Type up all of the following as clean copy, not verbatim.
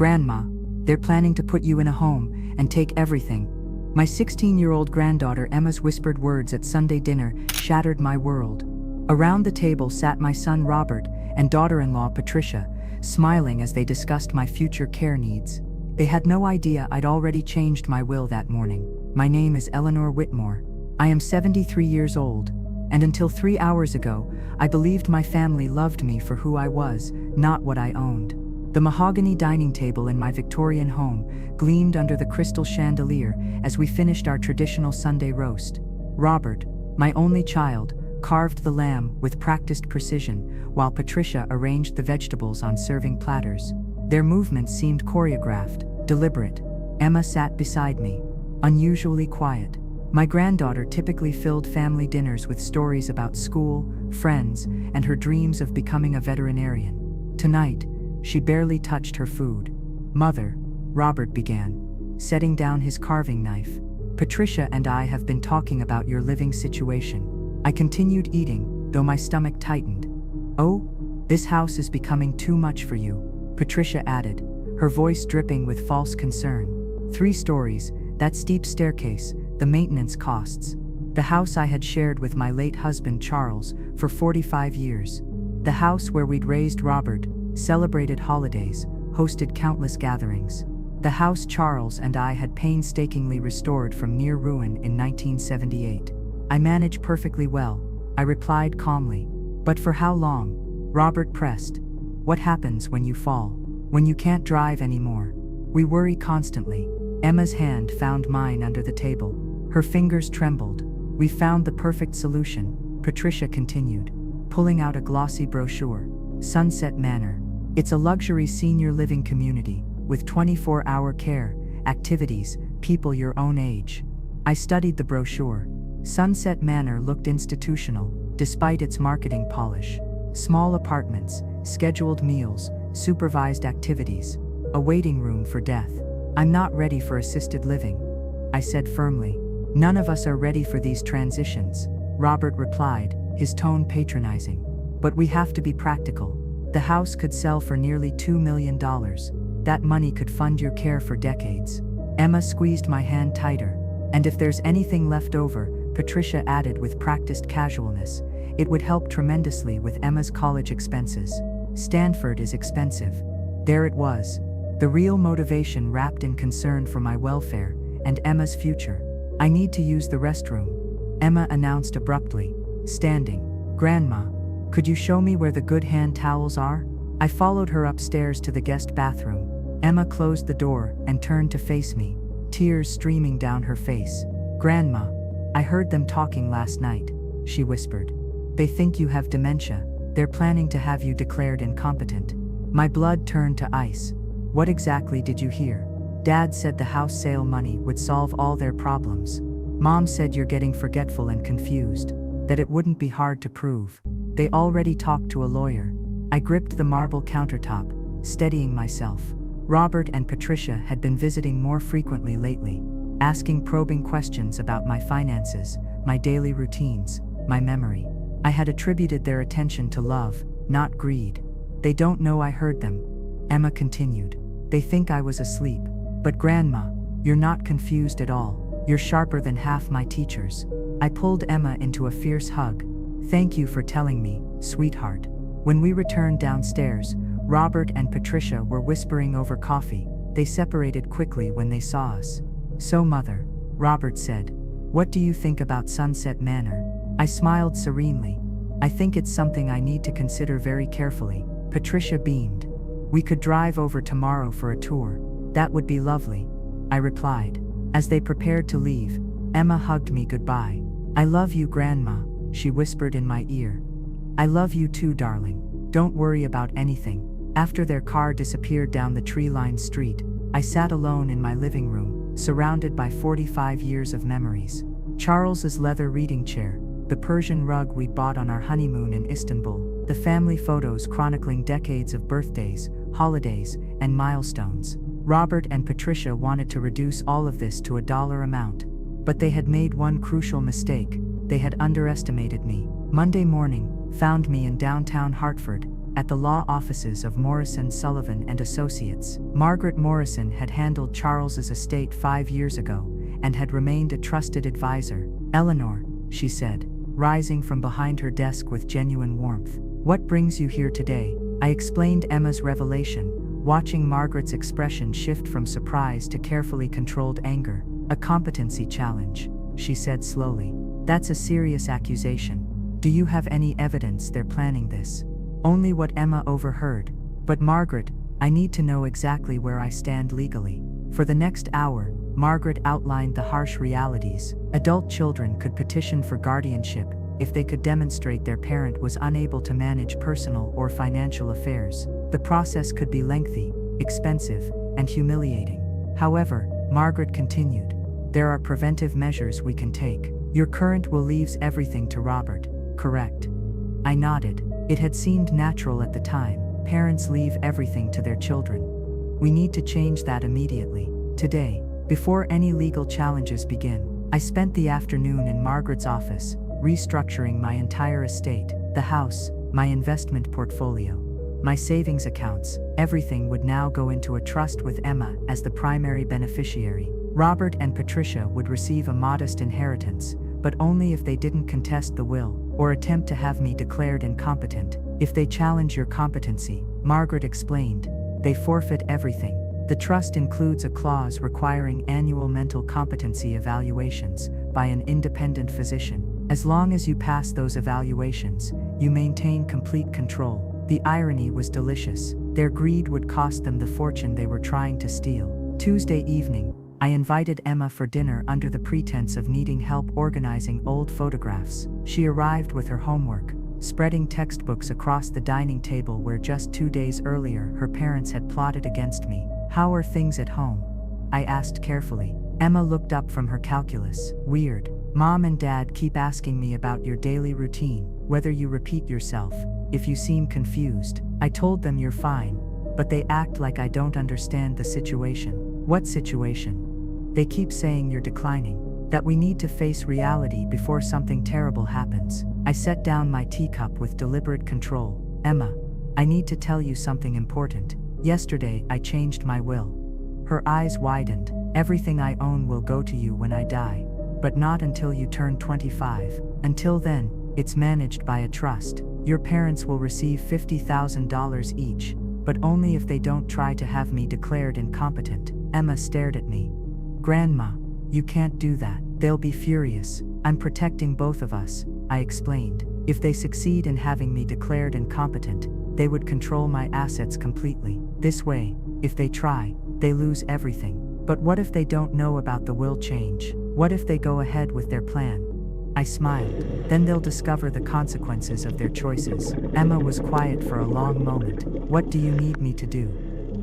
"Grandma, they're planning to put you in a home and take everything." My 16-year-old granddaughter Emma's whispered words at Sunday dinner shattered my world. Around the table sat my son Robert and daughter-in-law Patricia, smiling as they discussed my future care needs. They had no idea I'd already changed my will that morning. My name is Eleanor Whitmore. I am 73 years old, and until 3 hours ago, I believed my family loved me for who I was, not what I owned. The mahogany dining table in my Victorian home gleamed under the crystal chandelier as we finished our traditional Sunday roast. Robert, my only child, carved the lamb with practiced precision, while Patricia arranged the vegetables on serving platters. Their movements seemed choreographed, deliberate. Emma sat beside me, unusually quiet. My granddaughter typically filled family dinners with stories about school, friends, and her dreams of becoming a veterinarian. Tonight, she barely touched her food. "Mother," Robert began, setting down his carving knife, "Patricia and I have been talking about your living situation." I continued eating, though my stomach tightened. "Oh, this house is becoming too much for you," Patricia added, her voice dripping with false concern. 3 stories, that steep staircase, the maintenance costs. The house I had shared with my late husband Charles for 45 years. The house where we'd raised Robert, celebrated holidays, hosted countless gatherings. The house Charles and I had painstakingly restored from near ruin in 1978. "I manage perfectly well," I replied calmly. "But for how long?" Robert pressed. "What happens when you fall? When you can't drive anymore? We worry constantly." Emma's hand found mine under the table. Her fingers trembled. "We found the perfect solution," Patricia continued, pulling out a glossy brochure. "Sunset Manor. It's a luxury senior living community, with 24-hour care, activities, people your own age." I studied the brochure. Sunset Manor looked institutional, despite its marketing polish. Small apartments, scheduled meals, supervised activities, a waiting room for death. "I'm not ready for assisted living," I said firmly. "None of us are ready for these transitions," Robert replied, his tone patronizing. "But we have to be practical. The house could sell for nearly $2 million. That money could fund your care for decades." Emma squeezed my hand tighter. "And if there's anything left over," Patricia added with practiced casualness, "it would help tremendously with Emma's college expenses. Stanford is expensive." There it was, the real motivation wrapped in concern for my welfare and Emma's future. "I need to use the restroom," Emma announced abruptly, standing. "Grandma, could you show me where the good hand towels are?" I followed her upstairs to the guest bathroom. Emma closed the door and turned to face me, tears streaming down her face. "Grandma, I heard them talking last night," she whispered. "They think you have dementia. They're planning to have you declared incompetent." My blood turned to ice. "What exactly did you hear?" "Dad said the house sale money would solve all their problems. Mom said you're getting forgetful and confused, that it wouldn't be hard to prove. They already talked to a lawyer." I gripped the marble countertop, steadying myself. Robert and Patricia had been visiting more frequently lately, asking probing questions about my finances, my daily routines, my memory. I had attributed their attention to love, not greed. "They don't know I heard them," Emma continued. "They think I was asleep. But Grandma, you're not confused at all. You're sharper than half my teachers." I pulled Emma into a fierce hug. "Thank you for telling me, sweetheart." When we returned downstairs, Robert and Patricia were whispering over coffee. They separated quickly when they saw us. "So Mother," Robert said, "what do you think about Sunset Manor?" I smiled serenely. "I think it's something I need to consider very carefully." Patricia beamed. "We could drive over tomorrow for a tour." "That would be lovely," I replied. As they prepared to leave, Emma hugged me goodbye. "I love you, Grandma," she whispered in my ear. "I love you too, darling. Don't worry about anything." After their car disappeared down the tree-lined street, I sat alone in my living room, surrounded by 45 years of memories. Charles's leather reading chair, the Persian rug we bought on our honeymoon in Istanbul, the family photos chronicling decades of birthdays, holidays, and milestones. Robert and Patricia wanted to reduce all of this to a dollar amount. But they had made one crucial mistake. They had underestimated me. Monday morning found me in downtown Hartford, at the law offices of Morrison, Sullivan and Associates. Margaret Morrison had handled Charles's estate 5 years ago and had remained a trusted advisor. "Eleanor," she said, rising from behind her desk with genuine warmth. "What brings you here today?" I explained Emma's revelation, watching Margaret's expression shift from surprise to carefully controlled anger. "A competency challenge," she said slowly. "That's a serious accusation. Do you have any evidence they're planning this?" "Only what Emma overheard. But Margaret, I need to know exactly where I stand legally." For the next hour, Margaret outlined the harsh realities. Adult children could petition for guardianship if they could demonstrate their parent was unable to manage personal or financial affairs. The process could be lengthy, expensive, and humiliating. However, Margaret continued, "There are preventive measures we can take. Your current will leaves everything to Robert, correct?" I nodded. It had seemed natural at the time. Parents leave everything to their children. We need to change that immediately. Today, before any legal challenges begin, I spent the afternoon in Margaret's office, restructuring my entire estate, the house, my investment portfolio, my savings accounts. Everything would now go into a trust with Emma as the primary beneficiary. Robert and Patricia would receive a modest inheritance, but only if they didn't contest the will or attempt to have me declared incompetent. If they challenge your competency, Margaret explained, they forfeit everything. The trust includes a clause requiring annual mental competency evaluations by an independent physician. As long as you pass those evaluations, you maintain complete control. The irony was delicious. Their greed would cost them the fortune they were trying to steal. Tuesday evening, I invited Emma for dinner under the pretense of needing help organizing old photographs. She arrived with her homework, spreading textbooks across the dining table where just 2 days earlier her parents had plotted against me. "How are things at home?" I asked carefully. Emma looked up from her calculus. "Weird. Mom and Dad keep asking me about your daily routine, whether you repeat yourself, if you seem confused." I told them you're fine, but they act like I don't understand the situation. "What situation?" "They keep saying you're declining, that we need to face reality before something terrible happens." I set down my teacup with deliberate control. "Emma, I need to tell you something important. Yesterday I changed my will." Her eyes widened. "Everything I own will go to you when I die, but not until you turn 25. Until then, it's managed by a trust. Your parents will receive $50,000 each, but only if they don't try to have me declared incompetent." Emma stared at me. "Grandma, you can't do that. They'll be furious. I'm protecting both of us," I explained. "If they succeed in having me declared incompetent, they would control my assets completely. This way, if they try, they lose everything. But what if they don't know about the will change? What if they go ahead with their plan?" I smiled. "Then they'll discover the consequences of their choices." Emma was quiet for a long moment. "What do you need me to do?"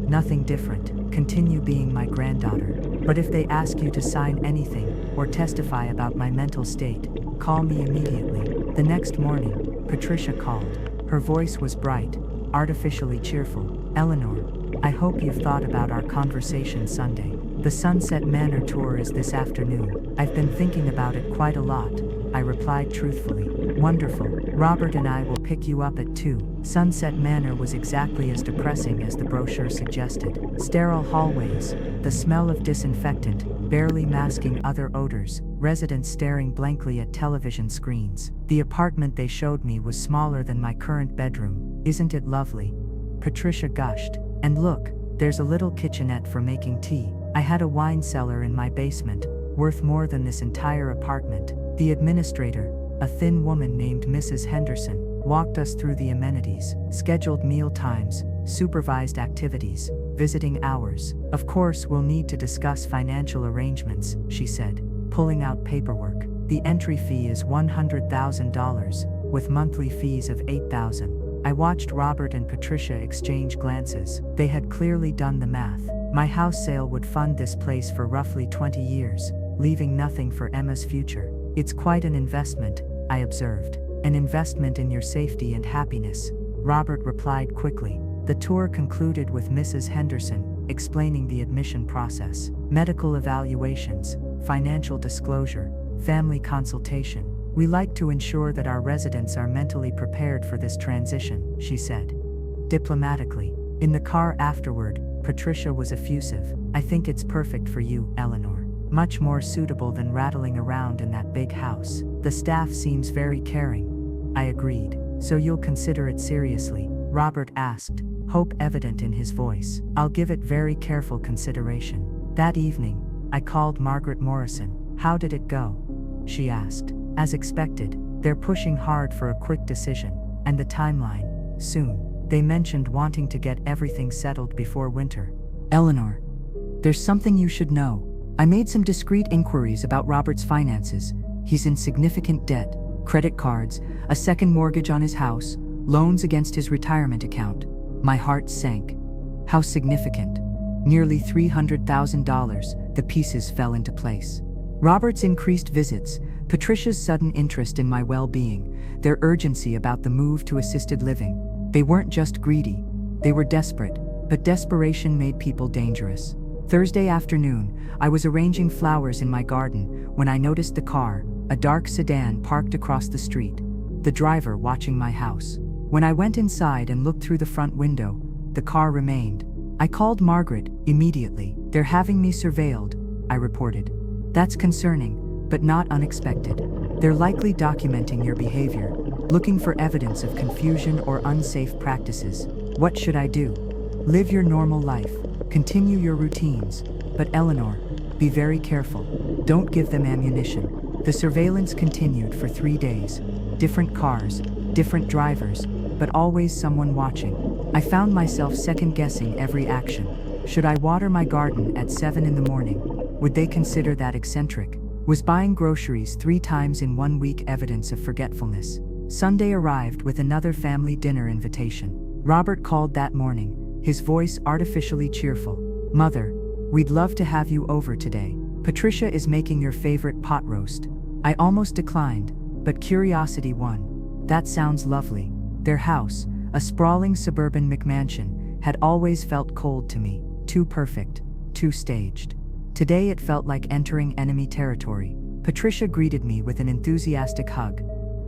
"Nothing different. Continue being my granddaughter. But if they ask you to sign anything or testify about my mental state, call me immediately." The next morning, Patricia called. Her voice was bright, artificially cheerful. "Eleanor, I hope you've thought about our conversation Sunday. The Sunset Manor tour is this afternoon." "I've been thinking about it quite a lot," I replied truthfully. "Wonderful. Robert and I will pick you up at 2. Sunset Manor was exactly as depressing as the brochure suggested. Sterile hallways, the smell of disinfectant barely masking other odors, residents staring blankly at television screens. The apartment they showed me was smaller than my current bedroom. "Isn't it lovely?" Patricia gushed. "And look, there's a little kitchenette for making tea. I had a wine cellar in my basement, worth more than this entire apartment." The administrator, a thin woman named Mrs. Henderson, walked us through the amenities, scheduled meal times, supervised activities, visiting hours. "Of course, we'll need to discuss financial arrangements," she said, pulling out paperwork. "The entry fee is $100,000, with monthly fees of $8,000. I watched Robert and Patricia exchange glances. They had clearly done the math. My house sale would fund this place for roughly 20 years, leaving nothing for Emma's future. "It's quite an investment," I observed. "An investment in your safety and happiness," Robert replied quickly. The tour concluded with Mrs. Henderson explaining the admission process, medical evaluations, financial disclosure, family consultation. "We like to ensure that our residents are mentally prepared for this transition," she said. diplomatically. In the car afterward, Patricia was effusive. I think it's perfect for you, Eleanor. Much more suitable than rattling around in that big house. The staff seems very caring. I agreed. So you'll consider it seriously? Robert asked, hope evident in his voice. I'll give it very careful consideration. That evening, I called Margaret Morrison. How did it go? She asked. As expected, they're pushing hard for a quick decision. And the timeline? Soon. They mentioned wanting to get everything settled before winter. Eleanor, there's something you should know. I made some discreet inquiries about Robert's finances. He's in significant debt, credit cards, a second mortgage on his house, loans against his retirement account. My heart sank. How significant? Nearly $300,000, the pieces fell into place. Robert's increased visits, Patricia's sudden interest in my well-being, their urgency about the move to assisted living. They weren't just greedy, they were desperate, but desperation made people dangerous. Thursday afternoon, I was arranging flowers in my garden when I noticed the car, a dark sedan parked across the street, the driver watching my house. When I went inside and looked through the front window, the car remained. I called Margaret immediately. They're having me surveilled, I reported. That's concerning, but not unexpected. They're likely documenting your behavior, looking for evidence of confusion or unsafe practices. What should I do? Live your normal life. Continue your routines. But Eleanor, be very careful. Don't give them ammunition. The surveillance continued for 3 days. Different cars, different drivers, but always someone watching. I found myself second-guessing every action. Should I water my garden at 7 in the morning? Would they consider that eccentric? Was buying groceries 3 times in 1 week evidence of forgetfulness? Sunday arrived with another family dinner invitation. Robert called that morning, his voice artificially cheerful. Mother, we'd love to have you over today. Patricia is making your favorite pot roast. I almost declined, but curiosity won. That sounds lovely. Their house, a sprawling suburban McMansion, had always felt cold to me, too perfect, too staged. Today it felt like entering enemy territory. Patricia greeted me with an enthusiastic hug.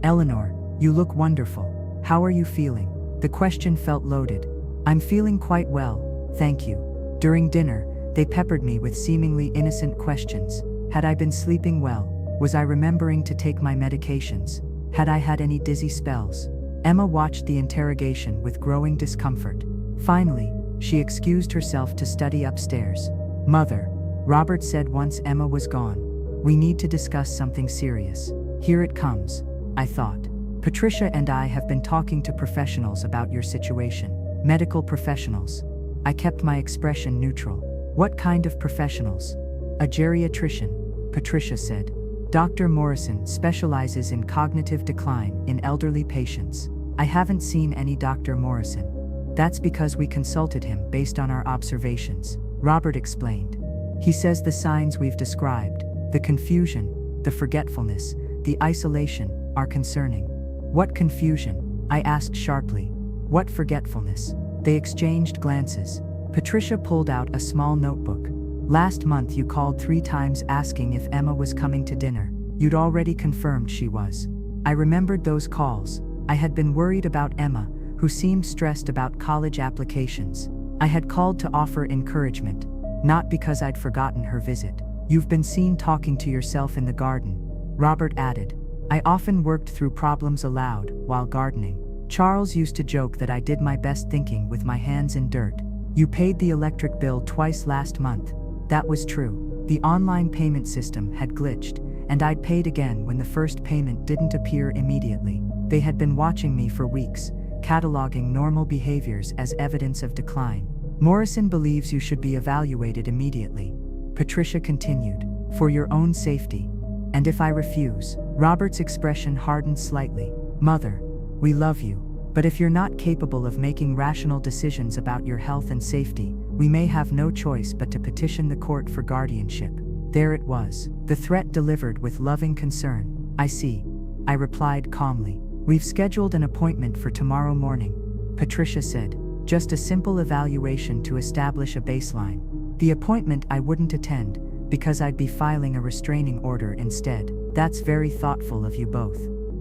Eleanor, you look wonderful. How are you feeling? The question felt loaded. I'm feeling quite well, thank you. During dinner, they peppered me with seemingly innocent questions. Had I been sleeping well? Was I remembering to take my medications? Had I had any dizzy spells? Emma watched the interrogation with growing discomfort. Finally, she excused herself to study upstairs. Mother, Robert said once Emma was gone, we need to discuss something serious. Here it comes, I thought. Patricia and I have been talking to professionals about your situation. Medical professionals. I kept my expression neutral. What kind of professionals? A geriatrician, Patricia said. Dr. Morrison specializes in cognitive decline in elderly patients. I haven't seen any Dr. Morrison. That's because we consulted him based on our observations, Robert explained. He says the signs we've described, the confusion, the forgetfulness, the isolation, are concerning. What confusion? I asked sharply. What forgetfulness? They exchanged glances. Patricia pulled out a small notebook. Last month you called 3 times asking if Emma was coming to dinner. You'd already confirmed she was. I remembered those calls. I had been worried about Emma, who seemed stressed about college applications. I had called to offer encouragement, not because I'd forgotten her visit. You've been seen talking to yourself in the garden, Robert added. I often worked through problems aloud while gardening. Charles used to joke that I did my best thinking with my hands in dirt. You paid the electric bill twice last month. That was true. The online payment system had glitched, and I'd paid again when the first payment didn't appear immediately. They had been watching me for weeks, cataloging normal behaviors as evidence of decline. Morrison believes you should be evaluated immediately, Patricia continued, for your own safety. And if I refuse? Robert's expression hardened slightly. Mother, we love you, but if you're not capable of making rational decisions about your health and safety, we may have no choice but to petition the court for guardianship. There it was, the threat delivered with loving concern. I see, I replied calmly. We've scheduled an appointment for tomorrow morning, Patricia said, just a simple evaluation to establish a baseline. The appointment I wouldn't attend, because I'd be filing a restraining order instead. That's very thoughtful of you both,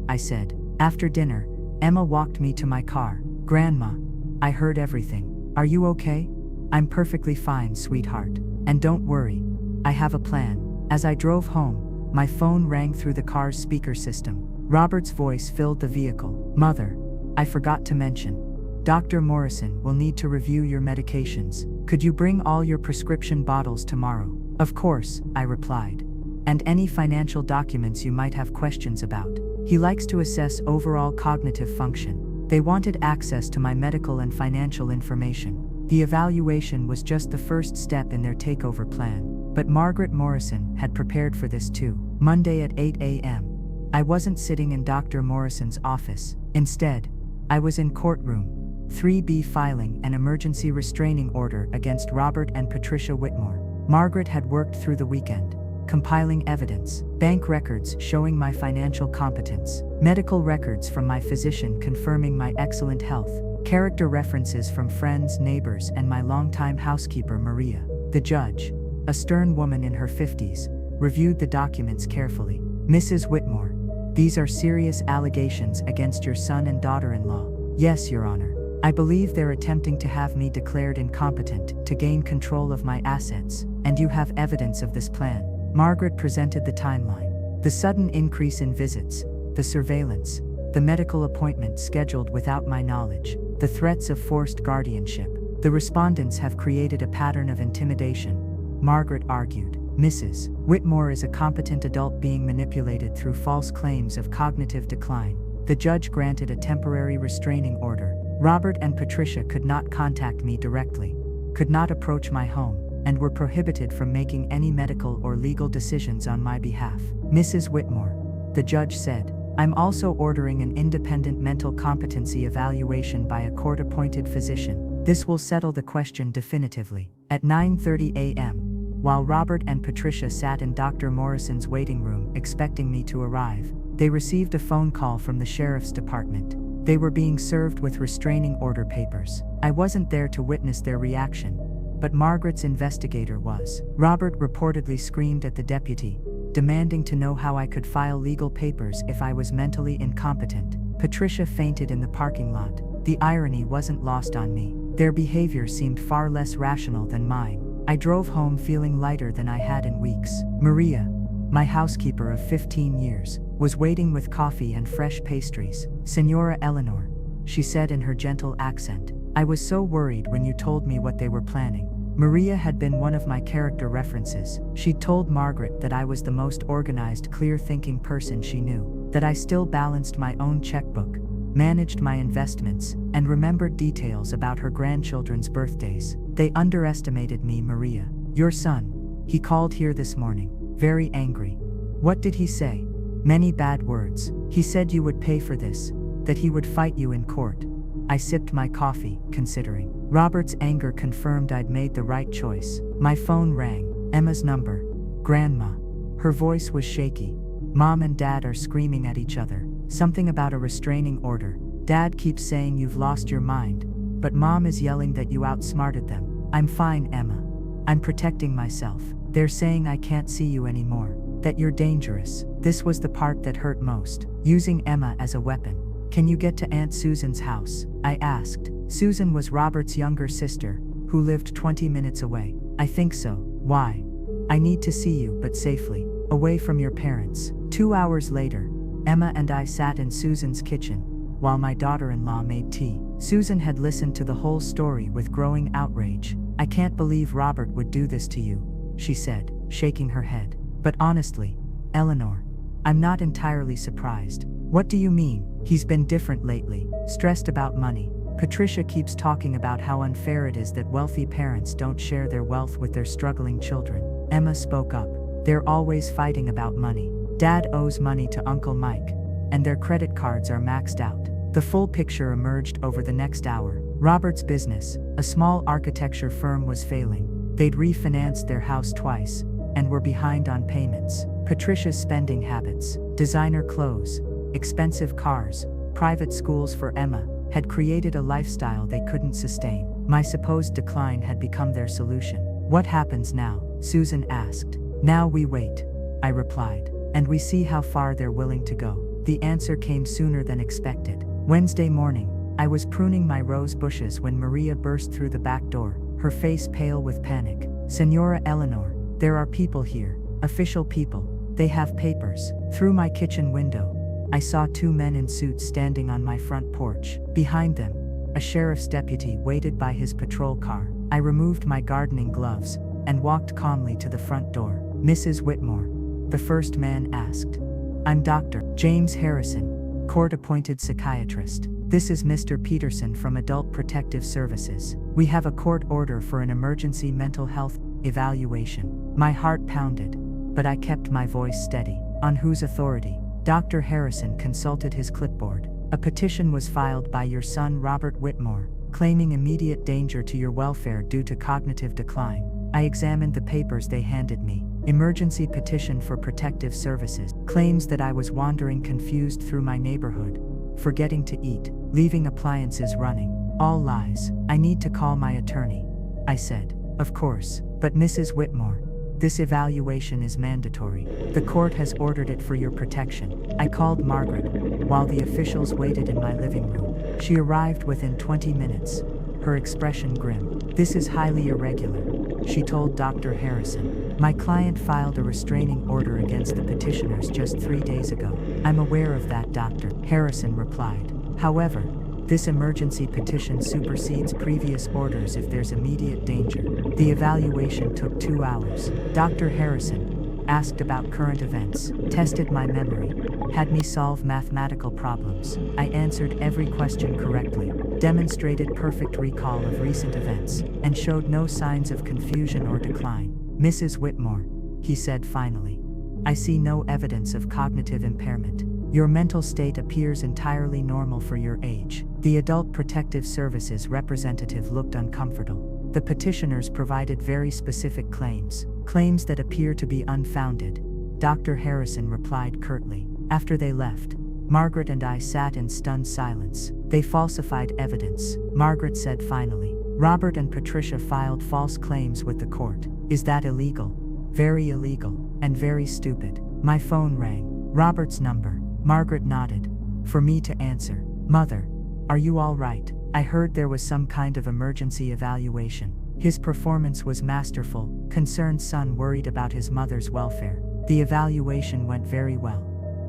I said. After dinner, Emma walked me to my car. Grandma, I heard everything. Are you okay? I'm perfectly fine, sweetheart. And don't worry. I have a plan. As I drove home, my phone rang through the car's speaker system. Robert's voice filled the vehicle. Mother, I forgot to mention. Dr. Morrison will need to review your medications. Could you bring all your prescription bottles tomorrow? Of course, I replied. And any financial documents you might have questions about. He likes to assess overall cognitive function. They wanted access to my medical and financial information. The evaluation was just the first step in their takeover plan. But Margaret Morrison had prepared for this too. Monday at 8 a.m. I wasn't sitting in Dr. Morrison's office. Instead, I was in courtroom 3B filing an emergency restraining order against Robert and Patricia Whitmore. Margaret had worked through the weekend, compiling evidence, bank records showing my financial competence, medical records from my physician confirming my excellent health, character references from friends, neighbors, and my longtime housekeeper, Maria. The judge, a stern woman in her 50s, reviewed the documents carefully. Mrs. Whitmore, these are serious allegations against your son and daughter-in-law. Yes, Your Honor. I believe they're attempting to have me declared incompetent to gain control of my assets, and you have evidence of this plan. Margaret presented the timeline. The sudden increase in visits, the surveillance, the medical appointments scheduled without my knowledge, the threats of forced guardianship. The respondents have created a pattern of intimidation, Margaret argued. Mrs. Whitmore is a competent adult being manipulated through false claims of cognitive decline. The judge granted a temporary restraining order. Robert and Patricia could not contact me directly, could not approach my home, and were prohibited from making any medical or legal decisions on my behalf. Mrs. Whitmore, the judge said, I'm also ordering an independent mental competency evaluation by a court-appointed physician. This will settle the question definitively. At 9:30 a.m., while Robert and Patricia sat in Dr. Morrison's waiting room expecting me to arrive, they received a phone call from the sheriff's department. They were being served with restraining order papers. I wasn't there to witness their reaction, but Margaret's investigator was. Robert reportedly screamed at the deputy, demanding to know how I could file legal papers if I was mentally incompetent. Patricia fainted in the parking lot. The irony wasn't lost on me. Their behavior seemed far less rational than mine. I drove home feeling lighter than I had in weeks. Maria, my housekeeper of 15 years, was waiting with coffee and fresh pastries. Senora Eleanor, she said in her gentle accent, I was so worried when you told me what they were planning. Maria had been one of my character references. She'd told Margaret that I was the most organized, clear-thinking person she knew, that I still balanced my own checkbook, managed my investments, and remembered details about her grandchildren's birthdays. They underestimated me, Maria. Your son, he called here this morning, very angry. What did he say? Many bad words. He said you would pay for this, that he would fight you in court. I sipped my coffee, considering. Robert's anger confirmed I'd made the right choice. My phone rang. Emma's number. Grandma. Her voice was shaky. Mom and Dad are screaming at each other. Something about a restraining order. Dad keeps saying you've lost your mind, but Mom is yelling that you outsmarted them. I'm fine, Emma. I'm protecting myself. They're saying I can't see you anymore, that you're dangerous. This was the part that hurt most. Using Emma as a weapon. Can you get to Aunt Susan's house? I asked. Susan was Robert's younger sister, who lived 20 minutes away. I think so. Why? I need to see you, but safely, away from your parents. 2 hours later, Emma and I sat in Susan's kitchen, while my daughter-in-law made tea. Susan had listened to the whole story with growing outrage. I can't believe Robert would do this to you, she said, shaking her head. But honestly, Eleanor, I'm not entirely surprised. What do you mean? He's been different lately, stressed about money. Patricia keeps talking about how unfair it is that wealthy parents don't share their wealth with their struggling children. Emma spoke up. They're always fighting about money. Dad owes money to Uncle Mike, and their credit cards are maxed out. The full picture emerged over the next hour. Robert's business, a small architecture firm, was failing. They'd refinanced their house twice, and were behind on payments. Patricia's spending habits, designer clothes, expensive cars, private schools for Emma, had created a lifestyle they couldn't sustain. My supposed decline had become their solution. What happens now? Susan asked. Now we wait, I replied, and we see how far they're willing to go. The answer came sooner than expected. Wednesday morning, I was pruning my rose bushes when Maria burst through the back door, her face pale with panic. "Senora Eleanor, there are people here, official people. They have papers." Through my kitchen window, I saw two men in suits standing on my front porch. Behind them, a sheriff's deputy waited by his patrol car. I removed my gardening gloves and walked calmly to the front door. "Mrs. Whitmore?" the first man asked. "I'm Dr. James Harrison, court-appointed psychiatrist. This is Mr. Peterson from Adult Protective Services. We have a court order for an emergency mental health evaluation." My heart pounded, but I kept my voice steady. "On whose authority?" Dr. Harrison consulted his clipboard. "A petition was filed by your son Robert Whitmore, claiming immediate danger to your welfare due to cognitive decline." I examined the papers they handed me. "Emergency petition for protective services. Claims that I was wandering confused through my neighborhood, forgetting to eat, leaving appliances running. All lies. I need to call my attorney," I said. "Of course, but Mrs. Whitmore, this evaluation is mandatory. The court has ordered it for your protection." I called Margaret, while the officials waited in my living room. She arrived within 20 minutes, her expression grim. "This is highly irregular," she told Dr. Harrison. "My client filed a restraining order against the petitioners just 3 days ago." "I'm aware of that, Dr. Harrison replied. "However, this emergency petition supersedes previous orders if there's immediate danger." The evaluation took 2 hours. Dr. Harrison asked about current events, tested my memory, had me solve mathematical problems. I answered every question correctly, demonstrated perfect recall of recent events, and showed no signs of confusion or decline. "Mrs. Whitmore," he said finally, "I see no evidence of cognitive impairment. Your mental state appears entirely normal for your age." The Adult Protective Services representative looked uncomfortable. "The petitioners provided very specific claims that appear to be unfounded," Dr. Harrison replied curtly. After they left, Margaret and I sat in stunned silence. "They falsified evidence," Margaret said finally. "Robert and Patricia filed false claims with the court. Is that illegal?" "Very illegal, and very stupid." My phone rang. Robert's number. Margaret nodded, for me to answer. "Mother, are you all right? I heard there was some kind of emergency evaluation." His performance was masterful, concerned son worried about his mother's welfare. "The evaluation went very well,"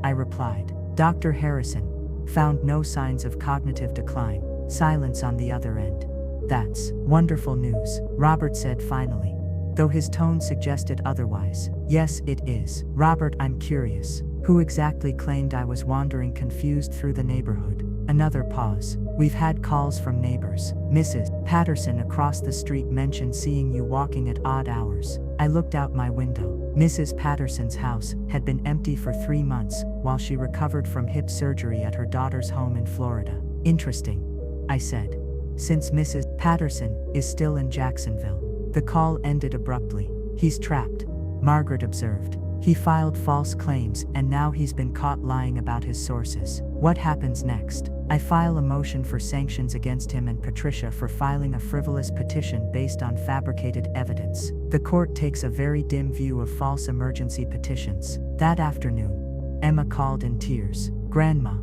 I replied. Dr. Harrison found no signs of cognitive decline. Silence on the other end. "That's wonderful news," Robert said finally, though his tone suggested otherwise. "Yes, it is." "Robert, I'm curious. Who exactly claimed I was wandering confused through the neighborhood?" Another pause. "We've had calls from neighbors. Mrs. Patterson across the street mentioned seeing you walking at odd hours." I looked out my window. Mrs. Patterson's house had been empty for 3 months while she recovered from hip surgery at her daughter's home in Florida. "Interesting," I said, "since Mrs. Patterson is still in Jacksonville." The call ended abruptly. "He's trapped," Margaret observed. "He filed false claims and now he's been caught lying about his sources. What happens next?" "I file a motion for sanctions against him and Patricia for filing a frivolous petition based on fabricated evidence. The court takes a very dim view of false emergency petitions." That afternoon, Emma called in tears. "Grandma,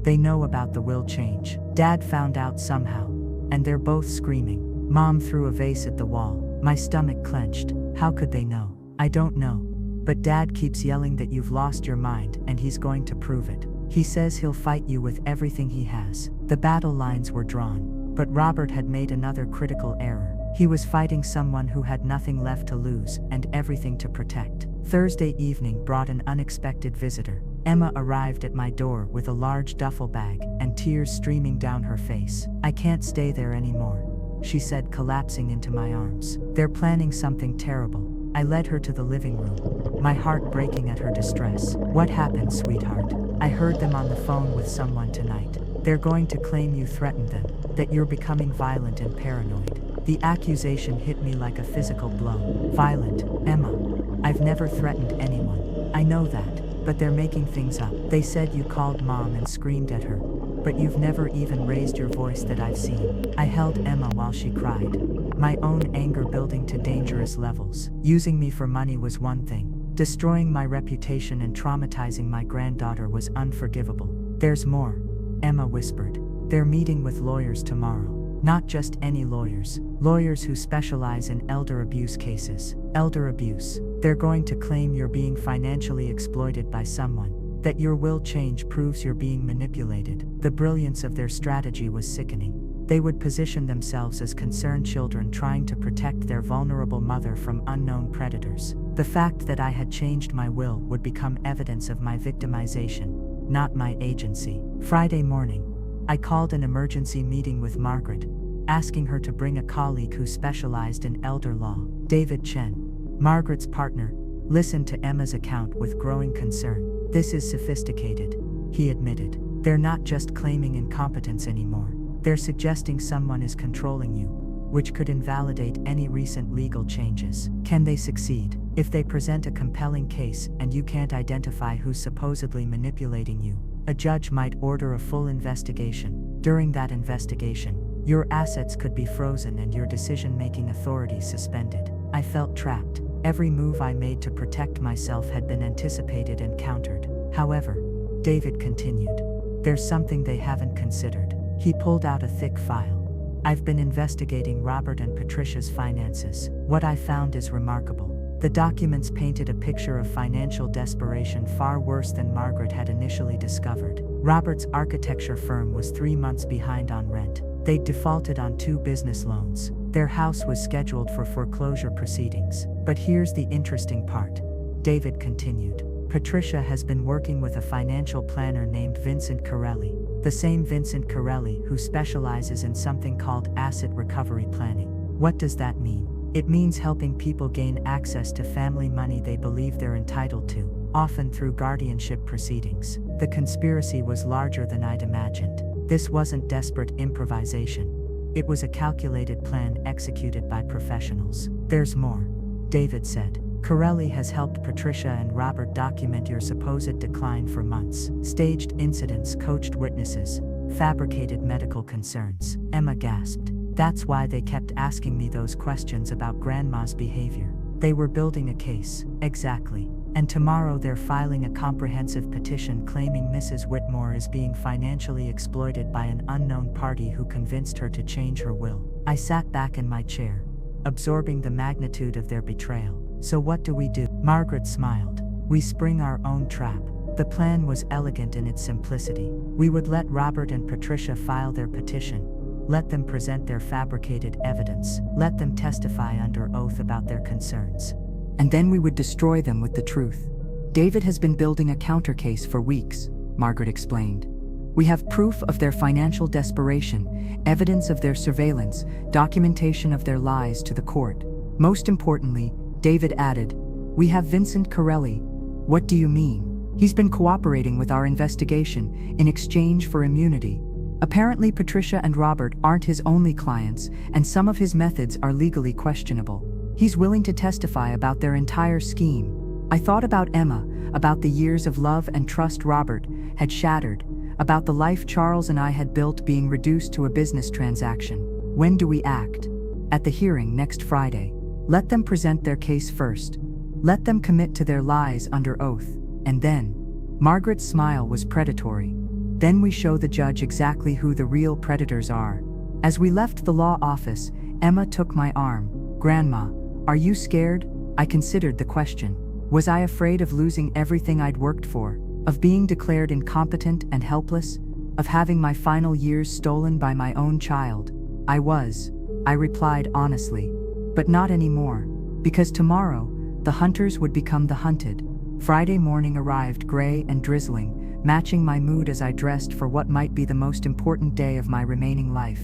they know about the will change. Dad found out somehow, and they're both screaming." Mom threw a vase at the wall. My stomach clenched. "How could they know?" "I don't know. But Dad keeps yelling that you've lost your mind and he's going to prove it. He says he'll fight you with everything he has." The battle lines were drawn, but Robert had made another critical error. He was fighting someone who had nothing left to lose and everything to protect. Thursday evening brought an unexpected visitor. Emma arrived at my door with a large duffel bag and tears streaming down her face. "I can't stay there anymore," she said, collapsing into my arms. "They're planning something terrible." I led her to the living room, my heart breaking at her distress. "What happened, sweetheart?" "I heard them on the phone with someone tonight. They're going to claim you threatened them, that you're becoming violent and paranoid." The accusation hit me like a physical blow. "Violent, Emma? I've never threatened anyone." "I know that, but they're making things up. They said you called Mom and screamed at her, but you've never even raised your voice that I've seen." I held Emma while she cried, my own anger building to dangerous levels. Using me for money was one thing. Destroying my reputation and traumatizing my granddaughter was unforgivable. "There's more," Emma whispered. They're meeting with lawyers tomorrow. Not just any lawyers. Lawyers who specialize in elder abuse cases. Elder abuse. They're going to claim you're being financially exploited by someone, that your will change proves you're being manipulated. The brilliance of their strategy was sickening. They would position themselves as concerned children trying to protect their vulnerable mother from unknown predators. The fact that I had changed my will would become evidence of my victimization, not my agency. Friday morning, I called an emergency meeting with Margaret, asking her to bring a colleague who specialized in elder law. David Chen, Margaret's partner, listened to Emma's account with growing concern. This is sophisticated, he admitted. They're not just claiming incompetence anymore. They're suggesting someone is controlling you, which could invalidate any recent legal changes. Can they succeed? If they present a compelling case and you can't identify who's supposedly manipulating you, a judge might order a full investigation. During that investigation, your assets could be frozen and your decision-making authority suspended. I felt trapped. Every move I made to protect myself had been anticipated and countered. However, David continued, there's something they haven't considered. He pulled out a thick file. I've been investigating Robert and Patricia's finances. What I found is remarkable. The documents painted a picture of financial desperation far worse than Margaret had initially discovered. Robert's architecture firm was 3 months behind on rent. They'd defaulted on 2 business loans. Their house was scheduled for foreclosure proceedings. But here's the interesting part. David continued. Patricia has been working with a financial planner named Vincent Corelli. The same Vincent Corelli who specializes in something called asset recovery planning. What does that mean? It means helping people gain access to family money they believe they're entitled to, often through guardianship proceedings. The conspiracy was larger than I'd imagined. This wasn't desperate improvisation. It was a calculated plan executed by professionals. There's more, David said. Corelli has helped Patricia and Robert document your supposed decline for months. Staged incidents, coached witnesses, fabricated medical concerns. Emma gasped. That's why they kept asking me those questions about Grandma's behavior. They were building a case. Exactly. And tomorrow they're filing a comprehensive petition claiming Mrs. Whitmore is being financially exploited by an unknown party who convinced her to change her will. I sat back in my chair, absorbing the magnitude of their betrayal. So what do we do? Margaret smiled. We spring our own trap. The plan was elegant in its simplicity. We would let Robert and Patricia file their petition, let them present their fabricated evidence, let them testify under oath about their concerns. And then we would destroy them with the truth. David has been building a counter case for weeks, Margaret explained. We have proof of their financial desperation, evidence of their surveillance, documentation of their lies to the court. Most importantly, David added, we have Vincent Corelli. What do you mean? He's been cooperating with our investigation in exchange for immunity. Apparently Patricia and Robert aren't his only clients, and some of his methods are legally questionable. He's willing to testify about their entire scheme. I thought about Emma, about the years of love and trust Robert had shattered, about the life Charles and I had built being reduced to a business transaction. When do we act? At the hearing next Friday. Let them present their case first. Let them commit to their lies under oath. And then, Margaret's smile was predatory. Then we show the judge exactly who the real predators are. As we left the law office, Emma took my arm. Grandma, are you scared? I considered the question. Was I afraid of losing everything I'd worked for? Of being declared incompetent and helpless? Of having my final years stolen by my own child? I was, I replied honestly. But not anymore, because tomorrow, the hunters would become the hunted. Friday morning arrived gray and drizzling, matching my mood as I dressed for what might be the most important day of my remaining life.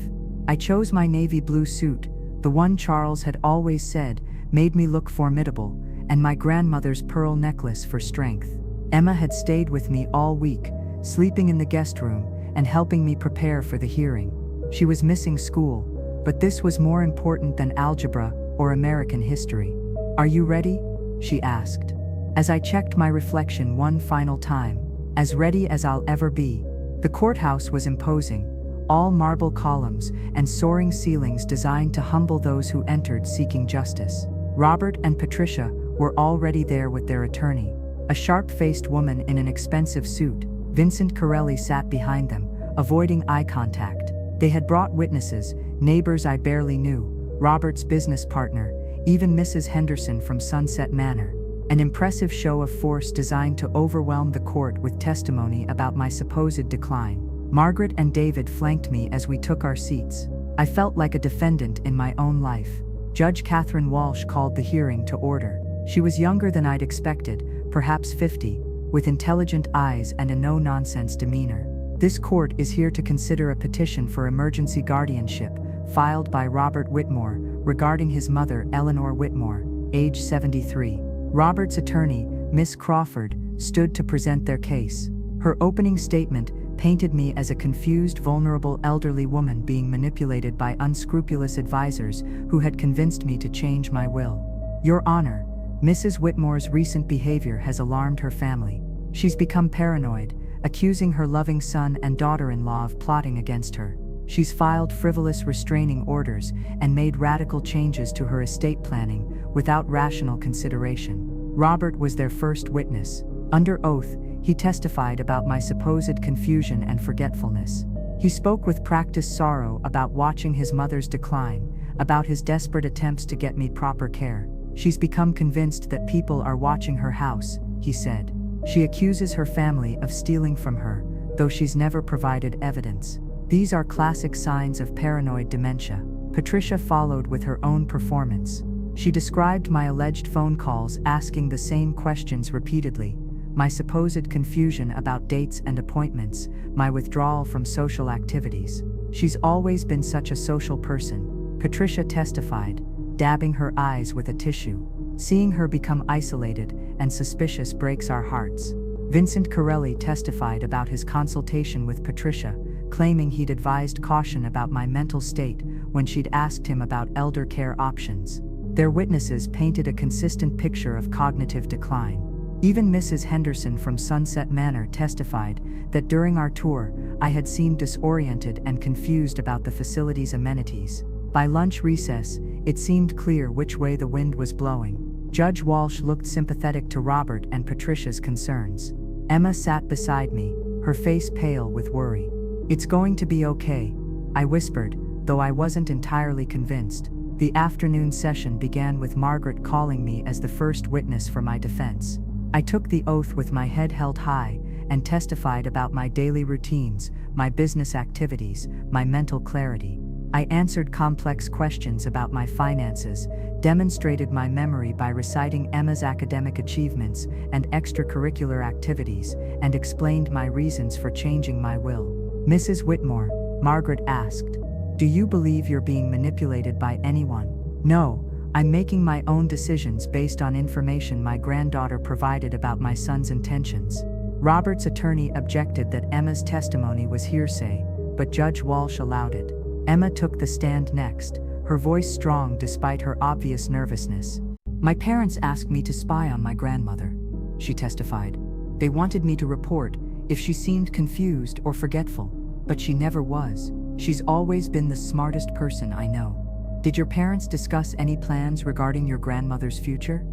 I chose my navy blue suit, the one Charles had always said made me look formidable, and my grandmother's pearl necklace for strength. Emma had stayed with me all week, sleeping in the guest room and helping me prepare for the hearing. She was missing school, but this was more important than algebra or American history. Are you ready? She asked. As I checked my reflection one final time, as ready as I'll ever be. The courthouse was imposing, all marble columns and soaring ceilings designed to humble those who entered seeking justice. Robert and Patricia were already there with their attorney, a sharp-faced woman in an expensive suit. Vincent Corelli sat behind them, avoiding eye contact. They had brought witnesses, neighbors I barely knew, Robert's business partner, even Mrs. Henderson from Sunset Manor. An impressive show of force designed to overwhelm the court with testimony about my supposed decline. Margaret and David flanked me as we took our seats. I felt like a defendant in my own life. Judge Catherine Walsh called the hearing to order. She was younger than I'd expected, perhaps 50, with intelligent eyes and a no-nonsense demeanor. This court is here to consider a petition for emergency guardianship, filed by Robert Whitmore, regarding his mother, Eleanor Whitmore, age 73. Robert's attorney, Miss Crawford, stood to present their case. Her opening statement painted me as a confused, vulnerable elderly woman being manipulated by unscrupulous advisors who had convinced me to change my will. Your Honor, Mrs. Whitmore's recent behavior has alarmed her family. She's become paranoid, accusing her loving son and daughter-in-law of plotting against her. She's filed frivolous restraining orders and made radical changes to her estate planning without rational consideration. Robert was their first witness. Under oath, he testified about my supposed confusion and forgetfulness. He spoke with practiced sorrow about watching his mother's decline, about his desperate attempts to get me proper care. She's become convinced that people are watching her house, he said. She accuses her family of stealing from her, though she's never provided evidence. These are classic signs of paranoid dementia. Patricia followed with her own performance. She described my alleged phone calls asking the same questions repeatedly, my supposed confusion about dates and appointments, my withdrawal from social activities. She's always been such a social person, Patricia testified, dabbing her eyes with a tissue. Seeing her become isolated and suspicious breaks our hearts. Vincent Corelli testified about his consultation with Patricia, claiming he'd advised caution about my mental state when she'd asked him about elder care options. Their witnesses painted a consistent picture of cognitive decline. Even Mrs. Henderson from Sunset Manor testified that during our tour, I had seemed disoriented and confused about the facility's amenities. By lunch recess, it seemed clear which way the wind was blowing. Judge Walsh looked sympathetic to Robert and Patricia's concerns. Emma sat beside me, her face pale with worry. "It's going to be okay," I whispered, though I wasn't entirely convinced. The afternoon session began with Margaret calling me as the first witness for my defense. I took the oath with my head held high and testified about my daily routines, my business activities, my mental clarity. I answered complex questions about my finances, demonstrated my memory by reciting Emma's academic achievements and extracurricular activities, and explained my reasons for changing my will. "Mrs. Whitmore," Margaret asked, "do you believe you're being manipulated by anyone?" "No, I'm making my own decisions based on information my granddaughter provided about my son's intentions." Robert's attorney objected that Emma's testimony was hearsay, but Judge Walsh allowed it. Emma took the stand next, her voice strong despite her obvious nervousness. "My parents asked me to spy on my grandmother," she testified. "They wanted me to report if she seemed confused or forgetful, but she never was. She's always been the smartest person I know." "Did your parents discuss any plans regarding your grandmother's future?"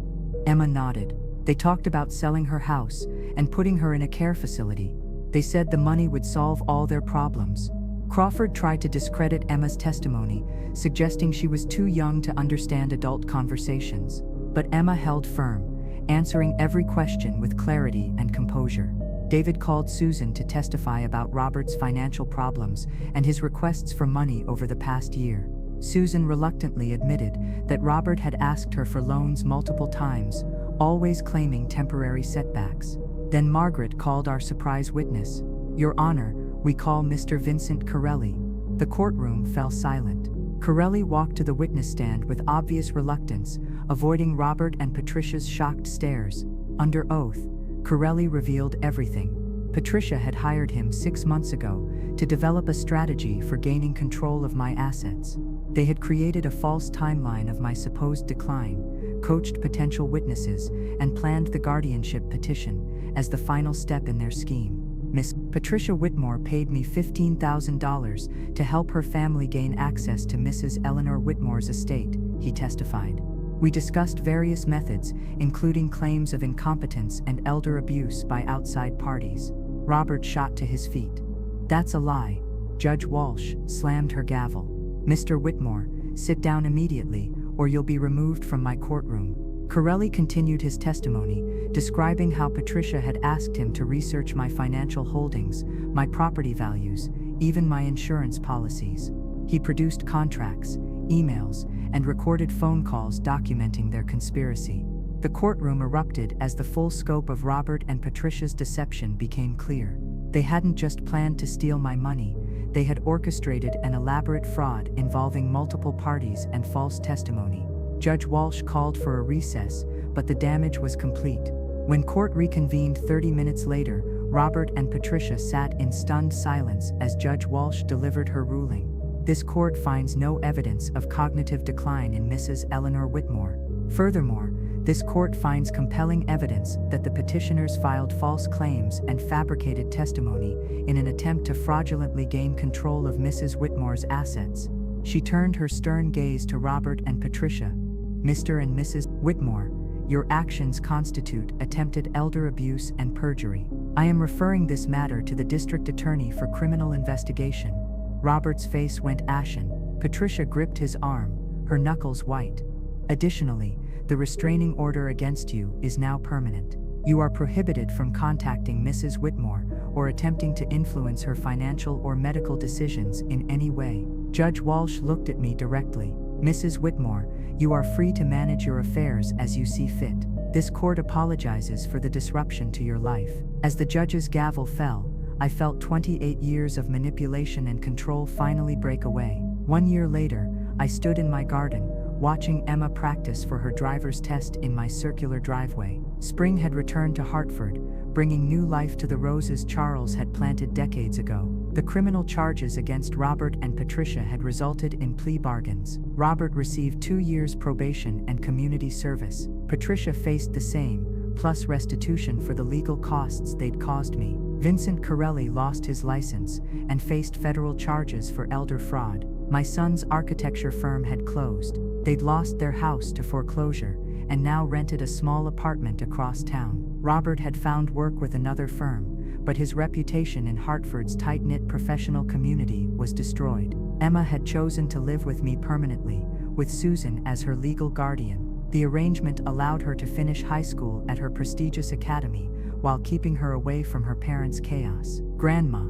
Emma nodded. "They talked about selling her house and putting her in a care facility. They said the money would solve all their problems." Crawford tried to discredit Emma's testimony, suggesting she was too young to understand adult conversations. But Emma held firm, answering every question with clarity and composure. David called Susan to testify about Robert's financial problems and his requests for money over the past year. Susan reluctantly admitted that Robert had asked her for loans multiple times, always claiming temporary setbacks. Then Margaret called our surprise witness. "Your Honor, we call Mr. Vincent Corelli." The courtroom fell silent. Corelli walked to the witness stand with obvious reluctance, avoiding Robert and Patricia's shocked stares. Under oath, Corelli revealed everything. Patricia had hired him 6 months ago to develop a strategy for gaining control of my assets. They had created a false timeline of my supposed decline, coached potential witnesses, and planned the guardianship petition as the final step in their scheme. Miss Patricia Whitmore paid me $15,000 to help her family gain access to Mrs. Eleanor Whitmore's estate, he testified. We discussed various methods, including claims of incompetence and elder abuse by outside parties. Robert shot to his feet. That's a lie. Judge Walsh slammed her gavel. Mr. Whitmore, sit down immediately, or you'll be removed from my courtroom. Corelli continued his testimony, describing how Patricia had asked him to research my financial holdings, my property values, even my insurance policies. He produced contracts, emails, and recorded phone calls documenting their conspiracy. The courtroom erupted as the full scope of Robert and Patricia's deception became clear. They hadn't just planned to steal my money, they had orchestrated an elaborate fraud involving multiple parties and false testimony. Judge Walsh called for a recess, but the damage was complete. When court reconvened 30 minutes later, Robert and Patricia sat in stunned silence as Judge Walsh delivered her ruling. This court finds no evidence of cognitive decline in Mrs. Eleanor Whitmore. Furthermore, this court finds compelling evidence that the petitioners filed false claims and fabricated testimony in an attempt to fraudulently gain control of Mrs. Whitmore's assets. She turned her stern gaze to Robert and Patricia. Mr. and Mrs. Whitmore, your actions constitute attempted elder abuse and perjury. I am referring this matter to the district attorney for criminal investigation. Robert's face went ashen. Patricia gripped his arm, her knuckles white. Additionally, the restraining order against you is now permanent. You are prohibited from contacting Mrs. Whitmore or attempting to influence her financial or medical decisions in any way. Judge Walsh looked at me directly. Mrs. Whitmore, you are free to manage your affairs as you see fit. This court apologizes for the disruption to your life. As the judge's gavel fell, I felt 28 years of manipulation and control finally break away. 1 year later, I stood in my garden, watching Emma practice for her driver's test in my circular driveway. Spring had returned to Hartford, bringing new life to the roses Charles had planted decades ago. The criminal charges against Robert and Patricia had resulted in plea bargains. Robert received 2 years probation and community service. Patricia faced the same, plus restitution for the legal costs they'd caused me. Vincent Corelli lost his license and faced federal charges for elder fraud. My son's architecture firm had closed. They'd lost their house to foreclosure and now rented a small apartment across town. Robert had found work with another firm, but his reputation in Hartford's tight-knit professional community was destroyed. Emma had chosen to live with me permanently, with Susan as her legal guardian. The arrangement allowed her to finish high school at her prestigious academy while keeping her away from her parents' chaos. Grandma,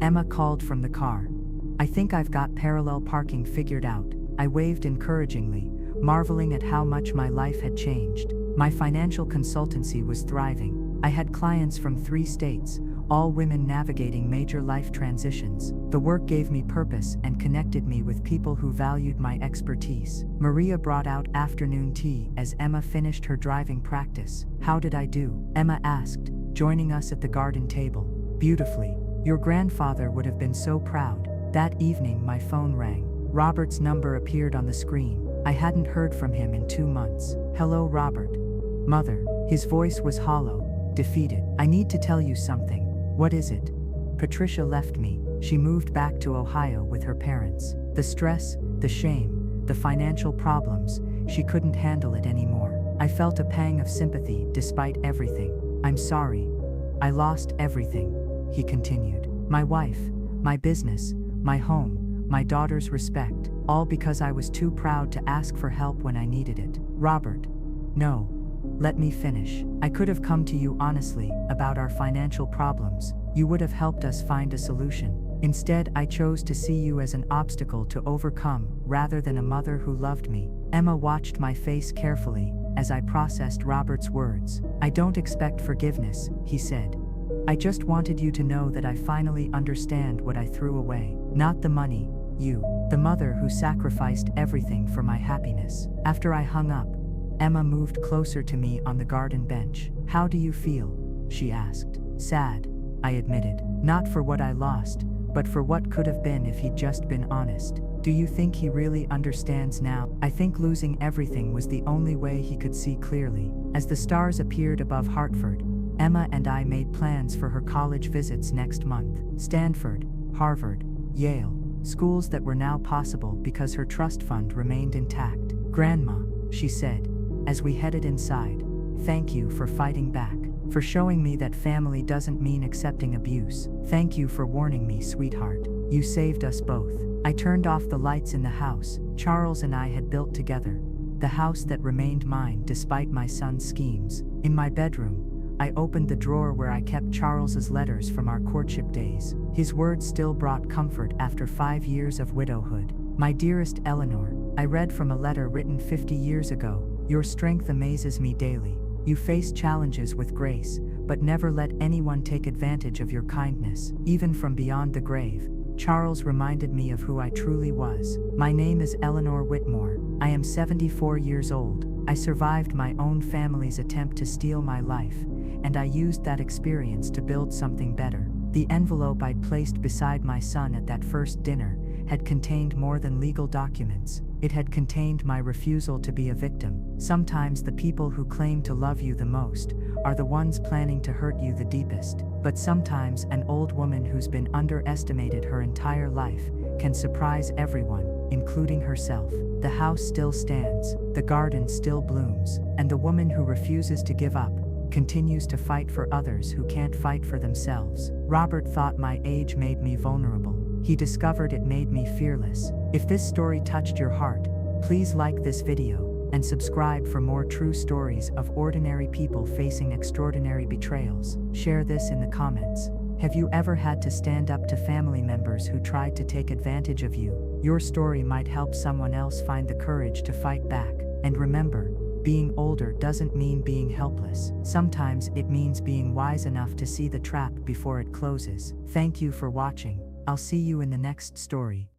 Emma called from the car. I think I've got parallel parking figured out. I waved encouragingly, marveling at how much my life had changed. My financial consultancy was thriving. I had clients from 3 states, all women navigating major life transitions. The work gave me purpose and connected me with people who valued my expertise. Maria brought out afternoon tea as Emma finished her driving practice. How did I do? Emma asked, joining us at the garden table. Beautifully. Your grandfather would have been so proud. That evening my phone rang. Robert's number appeared on the screen. I hadn't heard from him in 2 months. Hello, Robert. Mother. His voice was hollow, defeated. I need to tell you something. What is it? Patricia left me. She moved back to Ohio with her parents. The stress, the shame, the financial problems, she couldn't handle it anymore. I felt a pang of sympathy despite everything. I'm sorry. I lost everything, he continued. My wife, my business, my home, my daughter's respect, all because I was too proud to ask for help when I needed it. Robert. No. Let me finish. I could have come to you honestly about our financial problems. You would have helped us find a solution. Instead, I chose to see you as an obstacle to overcome rather than a mother who loved me. Emma watched my face carefully as I processed Robert's words. I don't expect forgiveness, he said. I just wanted you to know that I finally understand what I threw away. Not the money, you. The mother who sacrificed everything for my happiness. After I hung up, Emma moved closer to me on the garden bench. How do you feel? She asked. Sad, I admitted. Not for what I lost, but for what could have been if he'd just been honest. Do you think he really understands now? I think losing everything was the only way he could see clearly. As the stars appeared above Hartford, Emma and I made plans for her college visits next month. Stanford, Harvard, Yale, schools that were now possible because her trust fund remained intact. Grandma, she said, as we headed inside, thank you for fighting back. for showing me that family doesn't mean accepting abuse. Thank you for warning me, sweetheart. You saved us both. I turned off the lights in the house Charles and I had built together, the house that remained mine despite my son's schemes. In my bedroom, I opened the drawer where I kept Charles's letters from our courtship days. His words still brought comfort after 5 years of widowhood. My dearest Eleanor, I read from a letter written 50 years ago. Your strength amazes me daily. You face challenges with grace, but never let anyone take advantage of your kindness. Even from beyond the grave, Charles reminded me of who I truly was. My name is Eleanor Whitmore. I am 74 years old. I survived my own family's attempt to steal my life, and I used that experience to build something better. The envelope I'd placed beside my son at that first dinner had contained more than legal documents. It had contained my refusal to be a victim. Sometimes the people who claim to love you the most are the ones planning to hurt you the deepest. But sometimes an old woman who's been underestimated her entire life can surprise everyone, including herself. The house still stands, the garden still blooms, and the woman who refuses to give up continues to fight for others who can't fight for themselves. Robert thought my age made me vulnerable. He discovered it made me fearless. If this story touched your heart, please like this video and subscribe for more true stories of ordinary people facing extraordinary betrayals. Share this in the comments. Have you ever had to stand up to family members who tried to take advantage of you? Your story might help someone else find the courage to fight back. And remember, being older doesn't mean being helpless. Sometimes it means being wise enough to see the trap before it closes. Thank you for watching. I'll see you in the next story.